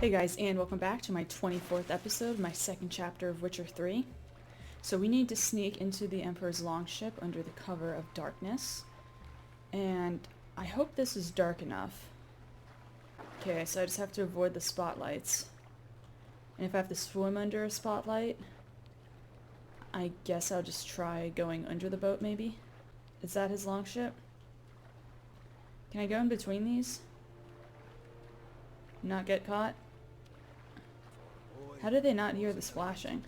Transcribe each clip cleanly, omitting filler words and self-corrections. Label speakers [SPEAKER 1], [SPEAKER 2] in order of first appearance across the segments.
[SPEAKER 1] Hey guys, and welcome back to my 24th episode, my second chapter of Witcher 3. So we need to sneak into the Emperor's longship under the cover of darkness. And I hope this is dark enough. Okay, so I just have to avoid the spotlights. And if I have to swim under a spotlight, I guess I'll just try going under the boat maybe? Is that his longship? Can I go in between these? Not get caught? How did they not hear the splashing?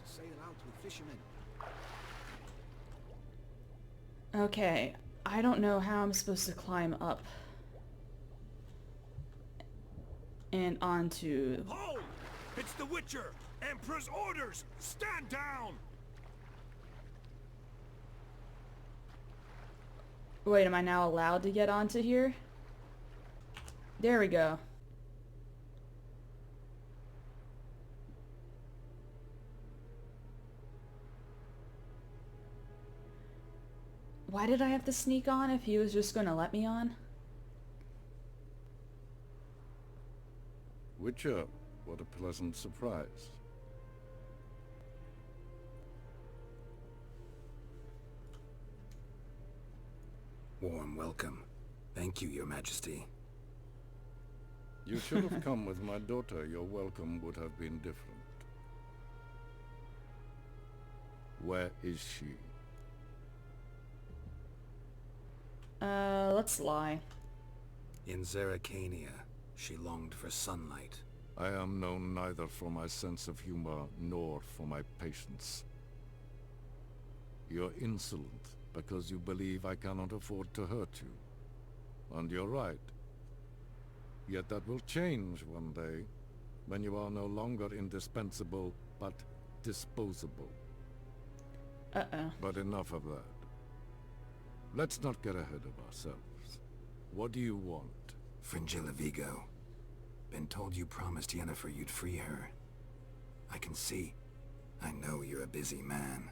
[SPEAKER 1] Okay, I don't know how I'm supposed to climb up and onto...
[SPEAKER 2] Hold! It's the Witcher! Emperor's orders! Stand down!
[SPEAKER 1] Wait, am I now allowed to get onto here? There we go. Why did I have to sneak on if he was just going to let me on?
[SPEAKER 3] Witcher, what a pleasant surprise.
[SPEAKER 4] Warm welcome. Thank you, Your Majesty.
[SPEAKER 3] You should have come with my daughter. Your welcome would have been different. Where is she?
[SPEAKER 1] Let's lie.
[SPEAKER 4] In Zeracania, she longed for sunlight.
[SPEAKER 3] I am known neither for my sense of humor nor for my patience. You're insolent because you believe I cannot afford to hurt you. And you're right. Yet that will change one day, when you are no longer indispensable, but disposable.
[SPEAKER 1] Uh-oh.
[SPEAKER 3] But enough of that. Let's not get ahead of ourselves. What do you want?
[SPEAKER 4] Fringilla Vigo. Been told you promised Yennefer you'd free her. I can see. I know you're a busy man.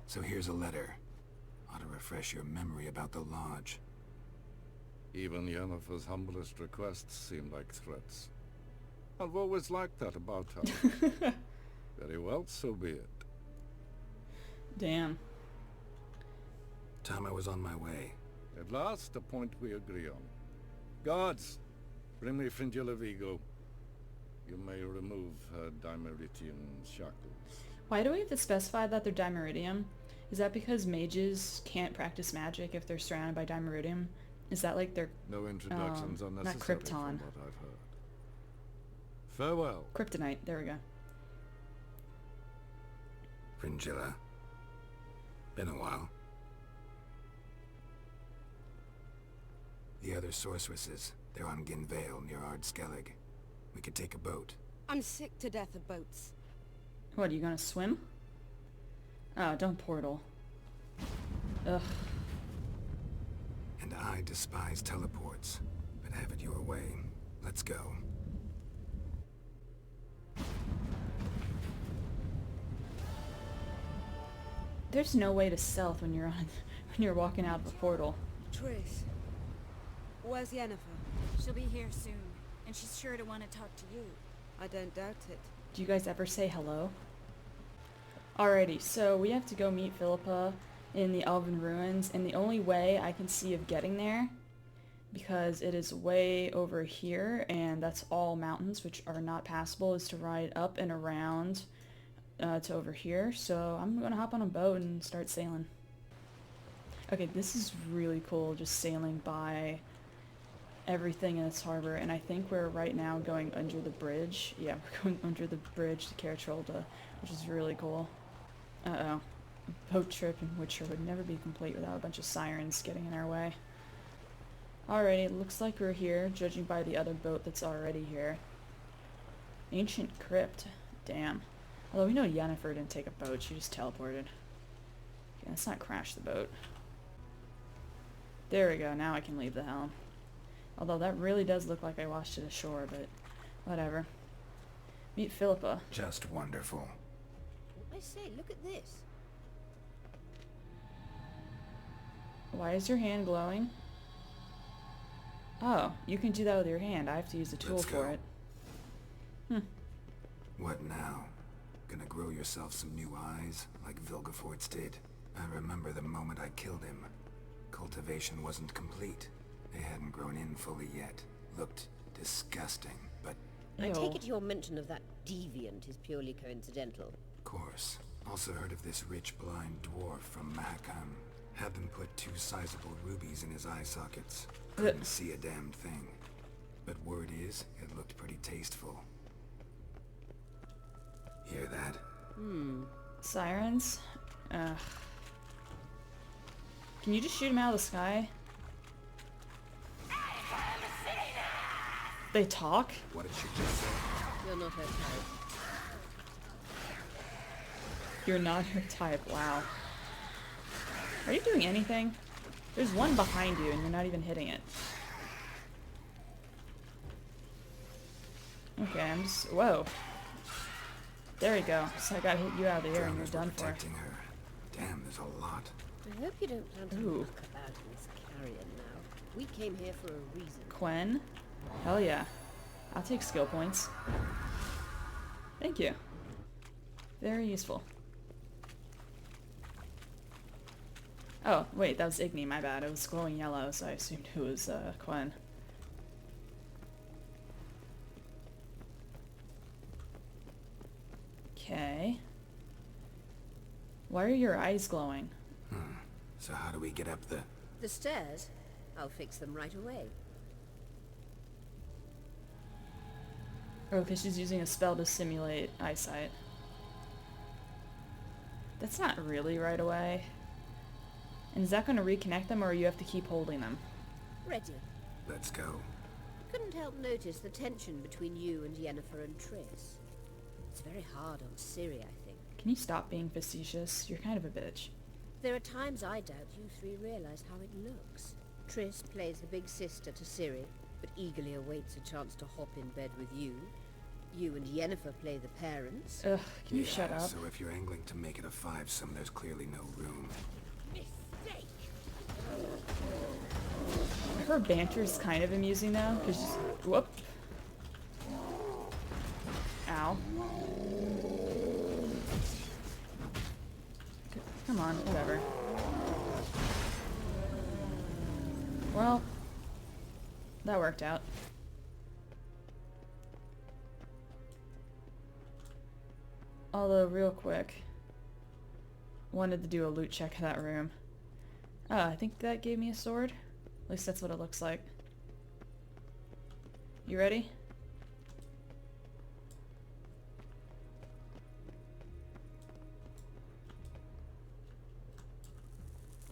[SPEAKER 4] So here's a letter. Ought to refresh your memory about the Lodge.
[SPEAKER 3] Even Yennefer's humblest requests seem like threats. I've always liked that about her. Very well, so be it.
[SPEAKER 1] Damn.
[SPEAKER 4] Time I was on my way.
[SPEAKER 3] At last, a point we agree on. Guards, bring me Fringilla Vigo. You may remove her Dimeritian shackles.
[SPEAKER 1] Why do we have to specify that they're Dimeridium? Is that because mages can't practice magic if they're surrounded by Dimeridium? Is that like their...
[SPEAKER 3] No introductions are
[SPEAKER 1] not
[SPEAKER 3] necessary
[SPEAKER 1] Krypton.
[SPEAKER 3] from what I've heard. Farewell.
[SPEAKER 1] Kryptonite, there we go.
[SPEAKER 4] Fringilla. Been a while. The other sorceresses, they're on Ginvale near Ardskellig. We could take a boat.
[SPEAKER 5] I'm sick to death of boats.
[SPEAKER 1] What, are you gonna swim? Oh, don't portal. Ugh.
[SPEAKER 4] And I despise teleports, but have it your way. Let's go.
[SPEAKER 1] There's no way to stealth when you're on when you're walking out of a portal.
[SPEAKER 5] Triss, where's Yennefer?
[SPEAKER 6] She'll be here soon, and she's sure to want to talk to you.
[SPEAKER 5] I don't doubt it.
[SPEAKER 1] Do you guys ever say hello? Alrighty, so we have to go meet Philippa in the Elven Ruins, and the only way I can see of getting there, because it is way over here, and that's all mountains which are not passable, is to ride up and around to over here. So I'm gonna hop on a boat and start sailing. Okay, this is really cool, just sailing by everything in this harbor, and I think we're right now going under the bridge. Yeah, we're going under the bridge to Kertrolda, which is really cool. Uh-oh. Boat trip in Witcher would never be complete without a bunch of sirens getting in our way. Alrighty, it looks like we're here, judging by the other boat that's already here. Ancient Crypt. Damn. Although we know Yennefer didn't take a boat, she just teleported. Okay, let's not crash the boat. There we go, now I can leave the helm. Although that really does look like I washed it ashore, but whatever. Meet Philippa.
[SPEAKER 4] Just wonderful.
[SPEAKER 6] I say, look at this.
[SPEAKER 1] Why is your hand glowing? Oh, you can do that with your hand. I have to use a tool
[SPEAKER 4] Let's
[SPEAKER 1] for
[SPEAKER 4] go.
[SPEAKER 1] it. Hmm.
[SPEAKER 4] What now? Gonna grow yourself some new eyes, like Vilgefortz did? I remember the moment I killed him. Cultivation wasn't complete. They hadn't grown in fully yet. Looked disgusting, but
[SPEAKER 7] I
[SPEAKER 1] Ew.
[SPEAKER 7] take it your mention of that deviant is purely coincidental.
[SPEAKER 4] of course. Also heard of this rich blind dwarf from Mahakam. Had them put 2 sizable rubies in his eye sockets. Couldn't see a damn thing. But word is, it looked pretty tasteful. Hear that?
[SPEAKER 1] Sirens? Ugh. Can you just shoot him out of the sky? They talk?
[SPEAKER 4] What did she just say?
[SPEAKER 7] You're not her type.
[SPEAKER 1] You're not her type. Wow. Are you doing anything? There's one behind you and you're not even hitting it. Okay, I'm just... Whoa. There you go. So I gotta hit you out of the air and you're
[SPEAKER 4] Drowners were
[SPEAKER 1] done for.
[SPEAKER 4] protecting her. Damn, there's a lot.
[SPEAKER 7] I hope you don't plan to
[SPEAKER 1] Ooh.
[SPEAKER 7] muck about in this carrion now. We came here for a reason.
[SPEAKER 1] Quen? Hell yeah. I'll take skill points. Thank you. Very useful. Oh, wait, that was Igni, my bad. It was glowing yellow, so I assumed it was Quen. Okay. Why are your eyes glowing?
[SPEAKER 4] So how do we get up the...
[SPEAKER 7] The stairs? I'll fix them right away.
[SPEAKER 1] Oh, because she's using a spell to simulate eyesight. That's not really right away. And is that going to reconnect them, or you have to keep holding them?
[SPEAKER 7] Ready.
[SPEAKER 4] Let's go.
[SPEAKER 7] Couldn't help notice the tension between you and Yennefer and Triss. It's very hard on Ciri, I think.
[SPEAKER 1] Can you stop being facetious? You're kind of a bitch.
[SPEAKER 7] There are times I doubt you 3 realize how it looks. Triss plays the big sister to Ciri, but eagerly awaits a chance to hop in bed with you. You and Yennefer play the parents.
[SPEAKER 1] Ugh, can you shut up?
[SPEAKER 4] So if you're angling to make it a 5-some, there's clearly no room.
[SPEAKER 7] Mistake!
[SPEAKER 1] Her banter's kind of amusing though, because she's... Whoop. Ow. Come on, whatever. Well, that worked out. Although, real quick, wanted to do a loot check of that room. Oh, I think that gave me a sword. At least that's what it looks like. You ready?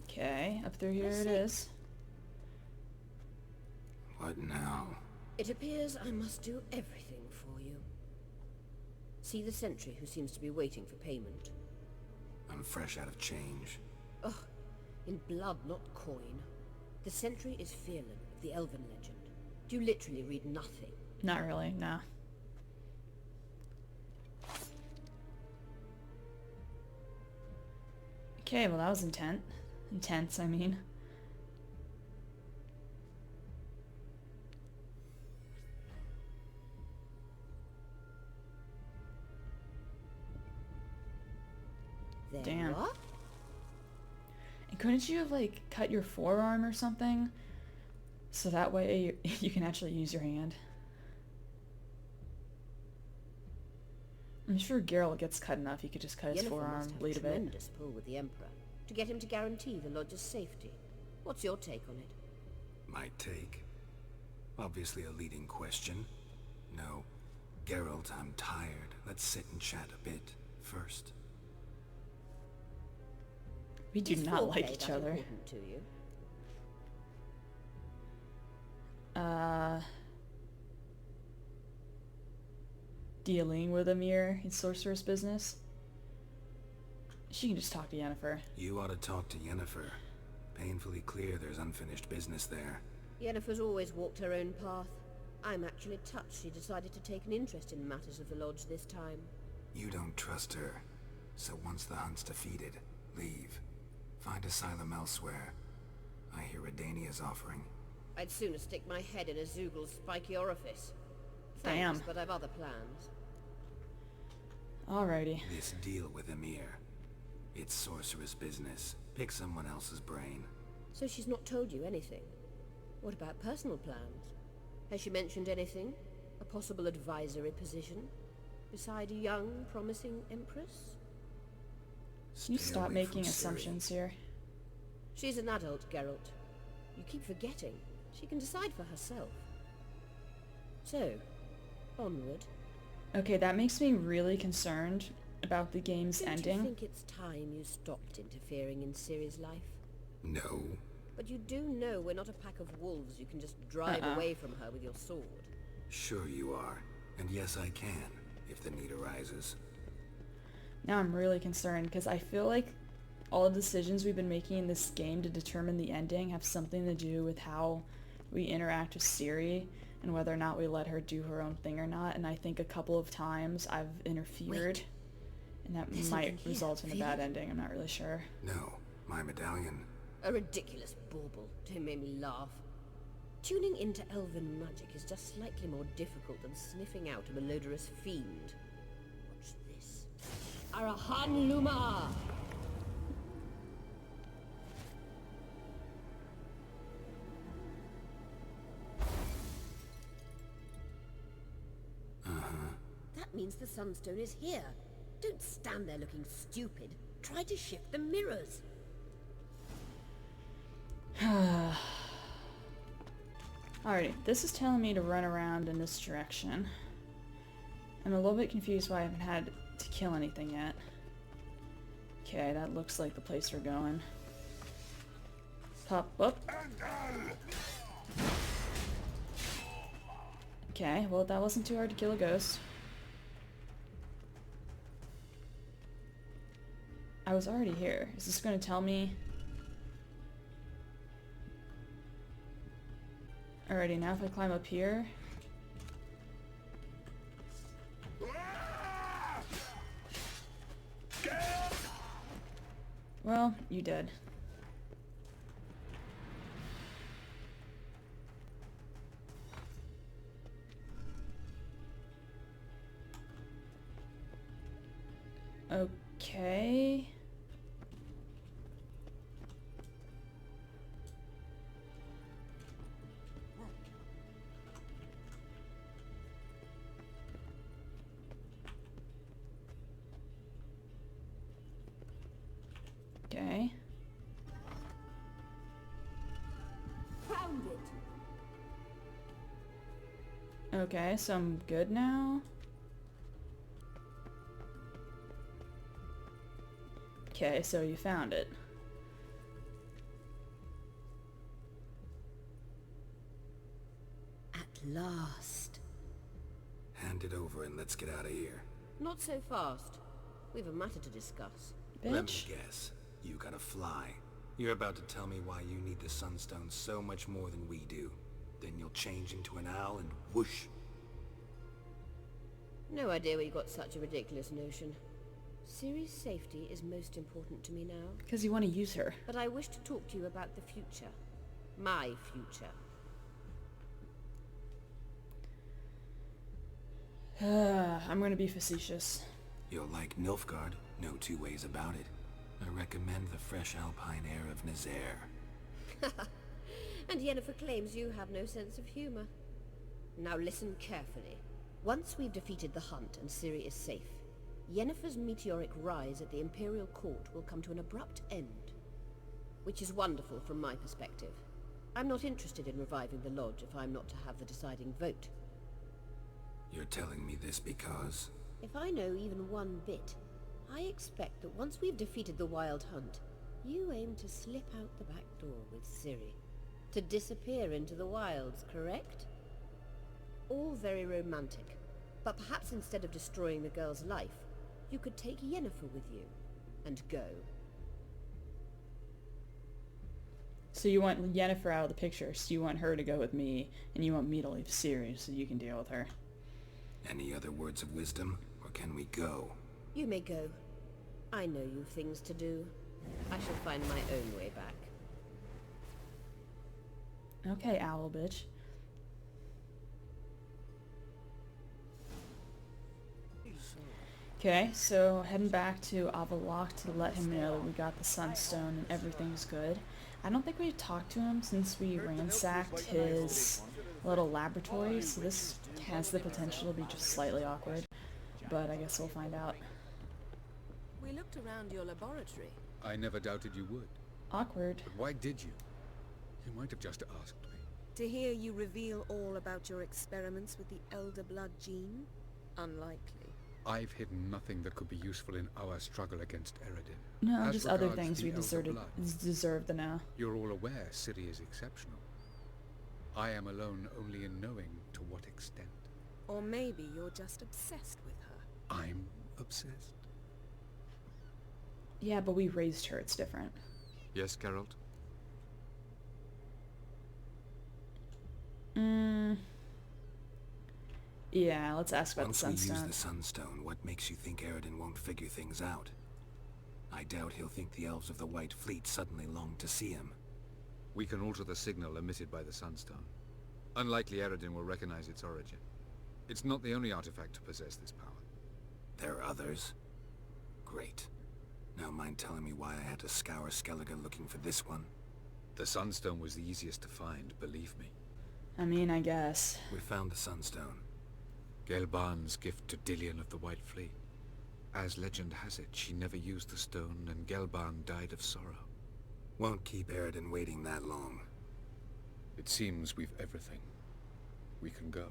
[SPEAKER 1] Okay, up through here it is.
[SPEAKER 4] What now?
[SPEAKER 7] It appears I must do everything for you. See the sentry who seems to be waiting for payment.
[SPEAKER 4] I'm fresh out of change.
[SPEAKER 7] Ugh, in blood, not coin. The sentry is Fearlan of the Elven legend. Do you literally read nothing?
[SPEAKER 1] Not really, no. Okay, well that was intense, I mean.
[SPEAKER 7] Then
[SPEAKER 1] Damn.
[SPEAKER 7] what?
[SPEAKER 1] And couldn't you have, like, cut your forearm or something? So that way you can actually use your hand. I'm sure Geralt gets cut enough, he could just cut his
[SPEAKER 7] Yennefer
[SPEAKER 1] forearm,
[SPEAKER 7] must have
[SPEAKER 1] bleed a bit.
[SPEAKER 7] tremendous pull with the Emperor to get him to guarantee the lodge's safety. What's your take on it?
[SPEAKER 4] My take? Obviously a leading question. No. Geralt, I'm tired. Let's sit and chat a bit first.
[SPEAKER 1] We do
[SPEAKER 7] Is
[SPEAKER 1] not like
[SPEAKER 7] foreplay
[SPEAKER 1] each
[SPEAKER 7] that
[SPEAKER 1] other.
[SPEAKER 7] important to you?
[SPEAKER 1] Dealing with Amir in sorceress business. She can just talk to Yennefer.
[SPEAKER 4] You ought to talk to Yennefer. Painfully clear there's unfinished business there.
[SPEAKER 7] Yennefer's always walked her own path. I'm actually touched she decided to take an interest in matters of the lodge this time.
[SPEAKER 4] You don't trust her. So once the hunt's defeated, leave. Find asylum elsewhere. I hear Redania's offering.
[SPEAKER 7] I'd sooner stick my head in a Zoogl's spiky orifice.
[SPEAKER 1] Damn.
[SPEAKER 7] Thanks, but I've other plans.
[SPEAKER 1] Alrighty.
[SPEAKER 4] This deal with Emir. It's sorceress business. Pick someone else's brain.
[SPEAKER 7] So she's not told you anything? What about personal plans? Has she mentioned anything? A possible advisory position? Beside a young, promising empress?
[SPEAKER 1] Can you
[SPEAKER 4] Stay
[SPEAKER 1] stop
[SPEAKER 4] away
[SPEAKER 1] making
[SPEAKER 4] from
[SPEAKER 1] assumptions here?
[SPEAKER 7] She's an adult, Geralt. You keep forgetting. She can decide for herself. So, onward.
[SPEAKER 1] Okay, that makes me really concerned about the game's
[SPEAKER 7] Don't
[SPEAKER 1] ending.
[SPEAKER 7] you think it's time you stopped interfering in Ciri's life?
[SPEAKER 4] Siri. No.
[SPEAKER 7] But you do know we're not a pack of wolves you can just drive away from her with your sword.
[SPEAKER 4] Sure you are. And yes, I can, if the need arises.
[SPEAKER 1] Now I'm really concerned because I feel like all the decisions we've been making in this game to determine the ending have something to do with how we interact with Ciri and whether or not we let her do her own thing or not. And I think a couple of times I've interfered, and that
[SPEAKER 7] There's
[SPEAKER 1] might
[SPEAKER 7] something here.
[SPEAKER 1] result in a
[SPEAKER 7] Feel
[SPEAKER 1] bad
[SPEAKER 7] it?
[SPEAKER 1] ending. I'm not really sure.
[SPEAKER 4] No, my medallion.
[SPEAKER 7] A ridiculous bauble. Don't make me laugh. Tuning into elven magic is just slightly more difficult than sniffing out a malodorous fiend. Watch this. Arahan Luma! That means the Sunstone is here. Don't stand there looking stupid. Try to shift the mirrors.
[SPEAKER 1] Alrighty, this is telling me to run around in this direction. I'm a little bit confused why I haven't had to kill anything yet. Okay, that looks like the place we're going. Pop up. Okay, well that wasn't too hard to kill a ghost. I was already here. Is this going to tell me? Alrighty, now if I climb up here... Well, you did. Okay. Okay.
[SPEAKER 7] Found it.
[SPEAKER 1] Okay, so I'm good now. Okay, so you found it.
[SPEAKER 7] At last.
[SPEAKER 4] Hand it over and let's get out of here.
[SPEAKER 7] Not so fast. We've a matter to discuss.
[SPEAKER 4] Let me
[SPEAKER 1] Bitch.
[SPEAKER 4] guess. You gotta fly. You're about to tell me why you need the Sunstone so much more than we do. Then you'll change into an owl and whoosh.
[SPEAKER 7] No idea where you got such a ridiculous notion. Ciri's safety is most important to me now.
[SPEAKER 1] Because you want to use her.
[SPEAKER 7] But I wish to talk to you about the future. My future.
[SPEAKER 1] I'm gonna be facetious.
[SPEAKER 4] You'll like Nilfgaard, no two ways about it. I recommend the fresh alpine air of Nazaire.
[SPEAKER 7] And Yennefer claims you have no sense of humor. Now listen carefully. Once we've defeated the hunt and Ciri is safe, Yennefer's meteoric rise at the Imperial Court will come to an abrupt end. Which is wonderful from my perspective. I'm not interested in reviving the Lodge if I'm not to have the deciding vote.
[SPEAKER 4] You're telling me this because...
[SPEAKER 7] If I know even one bit, I expect that once we've defeated the Wild Hunt, you aim to slip out the back door with Ciri. To disappear into the wilds, correct? All very romantic. But perhaps instead of destroying the girl's life, you could take Yennefer with you, and go.
[SPEAKER 1] So you want Yennefer out of the picture, so you want her to go with me, and you want me to leave Ciri so you can deal with her.
[SPEAKER 4] Any other words of wisdom, or can we go?
[SPEAKER 7] You may go. I know you've things to do. I shall find my own way back.
[SPEAKER 1] Okay, owl bitch. Okay, so heading back to Avalok to let him know that we got the Sunstone and everything's good. I don't think we've talked to him since we ransacked his little laboratory, so this has the potential to be just slightly awkward, but I guess we'll find out.
[SPEAKER 5] We looked around your laboratory.
[SPEAKER 8] I never doubted you would.
[SPEAKER 1] Awkward.
[SPEAKER 8] But why did you? You might have just asked me.
[SPEAKER 5] To hear you reveal all about your experiments with the Elder Blood gene? Unlikely.
[SPEAKER 8] I've hidden nothing that could be useful in our struggle against Eredin.
[SPEAKER 1] No,
[SPEAKER 8] As
[SPEAKER 1] just other
[SPEAKER 8] regards
[SPEAKER 1] things
[SPEAKER 8] the
[SPEAKER 1] we
[SPEAKER 8] Elder Blood,
[SPEAKER 1] deserve to know.
[SPEAKER 8] You're all aware Ciri is exceptional. I am alone only in knowing to what extent.
[SPEAKER 5] Or maybe you're just obsessed with her.
[SPEAKER 8] I'm obsessed.
[SPEAKER 1] Yeah, but we raised her, it's different.
[SPEAKER 8] Yes, Geralt?
[SPEAKER 1] Yeah, let's ask about
[SPEAKER 4] Once
[SPEAKER 1] the
[SPEAKER 4] we use
[SPEAKER 1] Sunstone.
[SPEAKER 4] the Sunstone, what makes you think Eredin won't figure things out? I doubt he'll think the elves of the White Fleet suddenly long to see him.
[SPEAKER 8] We can alter the signal emitted by the Sunstone. Unlikely Eredin will recognize its origin. It's not the only artifact to possess this power.
[SPEAKER 4] There are others? Great. Now mind telling me why I had to scour Skellige looking for this one?
[SPEAKER 8] The Sunstone was the easiest to find, believe me.
[SPEAKER 1] I mean, I guess.
[SPEAKER 4] We found the Sunstone.
[SPEAKER 8] Gelban's gift to Dillion of the White Fleet. As legend has it, she never used the stone, and Gelban died of sorrow.
[SPEAKER 4] Won't keep Eredin waiting that long.
[SPEAKER 8] It seems we've everything. We can go.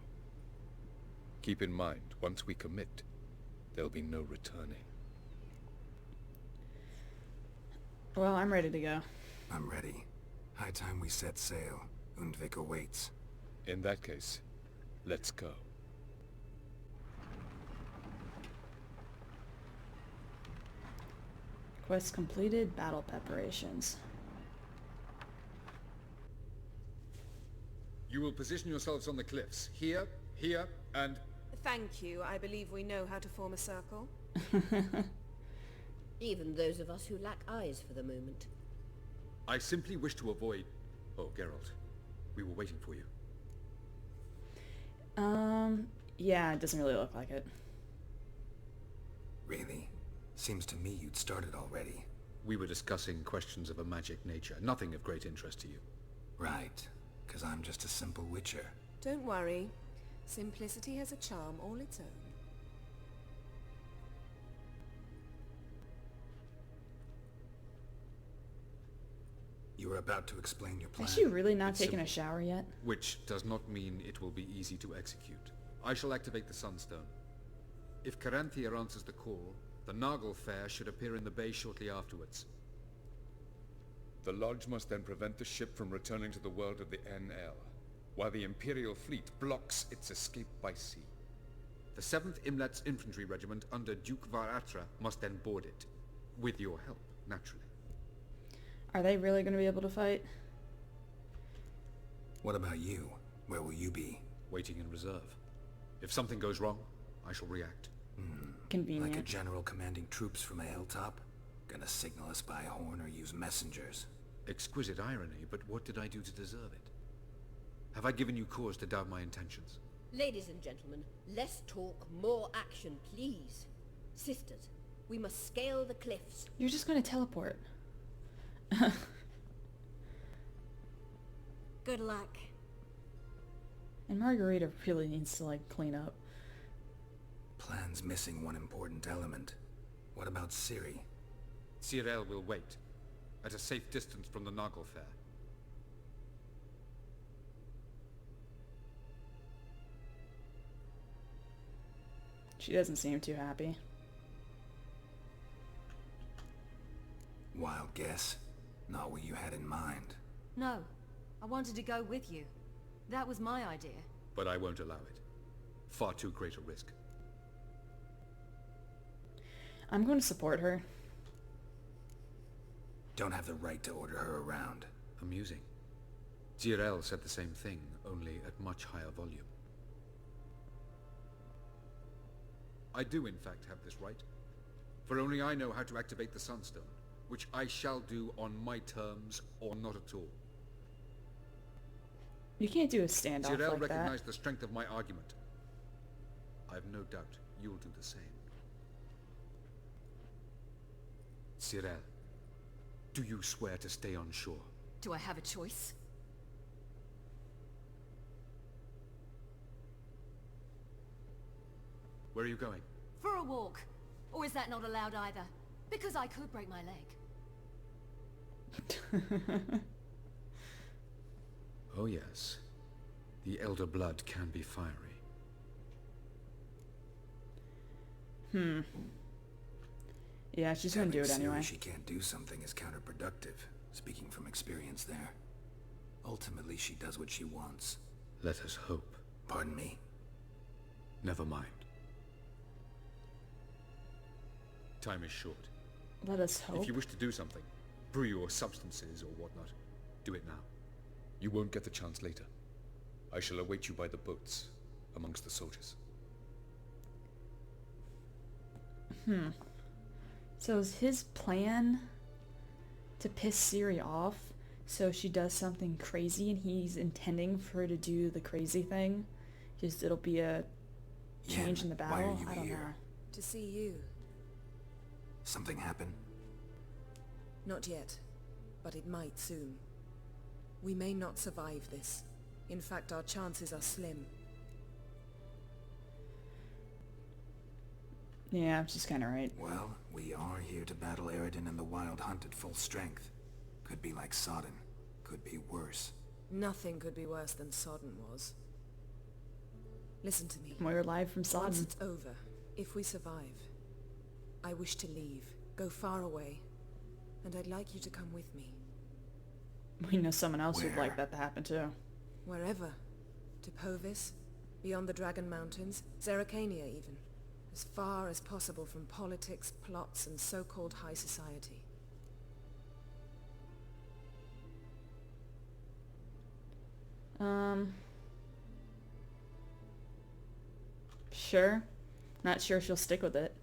[SPEAKER 8] Keep in mind, once we commit, there'll be no returning.
[SPEAKER 1] Well, I'm ready to go.
[SPEAKER 4] I'm ready. High time we set sail. Undvik awaits.
[SPEAKER 8] In that case, let's go.
[SPEAKER 1] Quest completed, battle preparations.
[SPEAKER 8] You will position yourselves on the cliffs. Here, here, and...
[SPEAKER 5] Thank you. I believe we know how to form a circle.
[SPEAKER 7] Even those of us who lack eyes for the moment.
[SPEAKER 8] I simply wish to avoid... Oh, Geralt. We were waiting for you.
[SPEAKER 1] Yeah, it doesn't really look like it.
[SPEAKER 4] Really? Seems to me you'd started already.
[SPEAKER 8] We were discussing questions of a magic nature, nothing of great interest to you.
[SPEAKER 4] Right. 'Cause I'm just a simple witcher.
[SPEAKER 5] Don't worry. Simplicity has a charm all its own.
[SPEAKER 4] You were about to explain your plan.
[SPEAKER 1] Has she really not
[SPEAKER 8] It's
[SPEAKER 1] taken a
[SPEAKER 8] simple.
[SPEAKER 1] shower yet?
[SPEAKER 8] Which does not mean it will be easy to execute. I shall activate the Sunstone. If Caranthia answers the call, the Nargle Fair should appear in the bay shortly afterwards. The Lodge must then prevent the ship from returning to the world of the NL, while the Imperial fleet blocks its escape by sea. The 7th Imlet's Infantry Regiment under Duke Varatra must then board it. With your help, naturally.
[SPEAKER 1] Are they really going to be able to fight?
[SPEAKER 4] What about you? Where will you be?
[SPEAKER 8] Waiting in reserve. If something goes wrong, I shall react.
[SPEAKER 1] Convenient.
[SPEAKER 4] Like a general commanding troops from a hilltop? Gonna signal us by horn or use messengers?
[SPEAKER 8] Exquisite irony, but what did I do to deserve it? Have I given you cause to doubt my intentions?
[SPEAKER 7] Ladies and gentlemen, less talk, more action, please. Sisters, we must scale the cliffs.
[SPEAKER 1] You're just going to teleport.
[SPEAKER 6] Good luck.
[SPEAKER 1] And Margarita really needs to, like, clean up.
[SPEAKER 4] Plan's missing one important element. What about Ciri?
[SPEAKER 8] Cyril will wait, at a safe distance from the Nargle Fair.
[SPEAKER 1] She doesn't seem too happy.
[SPEAKER 4] Wild guess. Not what you had in mind.
[SPEAKER 9] No, I wanted to go with you. That was my idea.
[SPEAKER 8] But I won't allow it. Far too great a risk.
[SPEAKER 1] I'm going to support her.
[SPEAKER 4] Don't have the right to order her around.
[SPEAKER 8] Amusing. Cyril said the same thing, only at much higher volume. I do in fact have this right. For only I know how to activate the Sunstone, which I shall do on my terms or not at all.
[SPEAKER 1] You can't do a standoff
[SPEAKER 8] Geralt
[SPEAKER 1] like that.
[SPEAKER 8] recognized the strength of my argument. I've no doubt you'll do the same. Cyril, do you swear to stay on shore?
[SPEAKER 9] Do I have a choice?
[SPEAKER 8] Where are you going?
[SPEAKER 9] For a walk. Or is that not allowed either? Because I could break my leg.
[SPEAKER 8] Oh yes. The Elder Blood can be fiery.
[SPEAKER 1] Yeah, she's gonna do it
[SPEAKER 4] Telling
[SPEAKER 1] anyway.
[SPEAKER 4] Ciri she can't do something is counterproductive, speaking from experience there. Ultimately, she does what she wants.
[SPEAKER 8] Let us hope.
[SPEAKER 4] Pardon me?
[SPEAKER 8] Never mind. Time is short.
[SPEAKER 1] Let us hope.
[SPEAKER 8] If you wish to do something, brew your substances or whatnot, do it now. You won't get the chance later. I shall await you by the boats, amongst the soldiers.
[SPEAKER 1] So is his plan to piss Ciri off so she does something crazy and he's intending for her to do the crazy thing? Just it'll be a change in the battle?
[SPEAKER 4] Why are you
[SPEAKER 1] I don't
[SPEAKER 4] here?
[SPEAKER 1] know.
[SPEAKER 5] To see you.
[SPEAKER 4] Something happened?
[SPEAKER 5] Not yet, but it might soon. We may not survive this. In fact, our chances are slim.
[SPEAKER 1] Yeah, she's kinda right.
[SPEAKER 4] Well, we are here to battle Eridan and the Wild Hunt at full strength. Could be like Sodden. Could be worse.
[SPEAKER 5] Nothing could be worse than Sodden was. Listen to me.
[SPEAKER 1] We're live from
[SPEAKER 5] Once
[SPEAKER 1] Sodden.
[SPEAKER 5] it's over, if we survive, I wish to leave, go far away, and I'd like you to come with me.
[SPEAKER 1] We know someone else who'd
[SPEAKER 4] Where?
[SPEAKER 1] like that to happen too.
[SPEAKER 5] Wherever. To Povis, beyond the Dragon Mountains, Zerrikania even. As far as possible from politics, plots, and so-called high society.
[SPEAKER 1] Sure. Not sure she'll stick with it.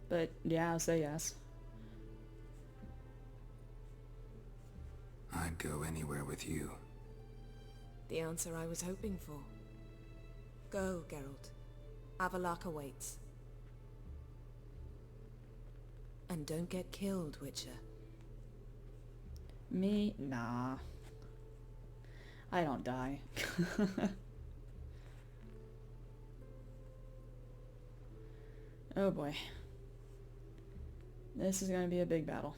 [SPEAKER 1] But yeah, I'll say yes.
[SPEAKER 4] I'd go anywhere with you.
[SPEAKER 5] The answer I was hoping for. Go, Geralt. Avalok awaits. And don't get killed, Witcher.
[SPEAKER 1] Me? Nah. I don't die. Oh boy. This is gonna be a big battle.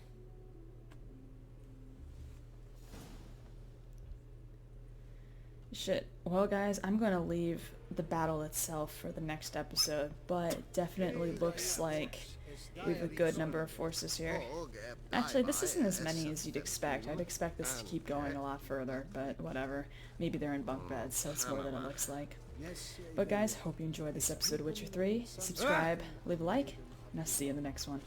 [SPEAKER 1] Shit. Well guys, I'm gonna leave the battle itself for the next episode, but it definitely looks like we have a good number of forces here. Actually, this isn't as many as you'd expect. I'd expect this to keep going a lot further, but whatever. Maybe they're in bunk beds, so it's more than it looks like. But guys, hope you enjoyed this episode of Witcher 3. Subscribe, leave a like, and I'll see you in the next one.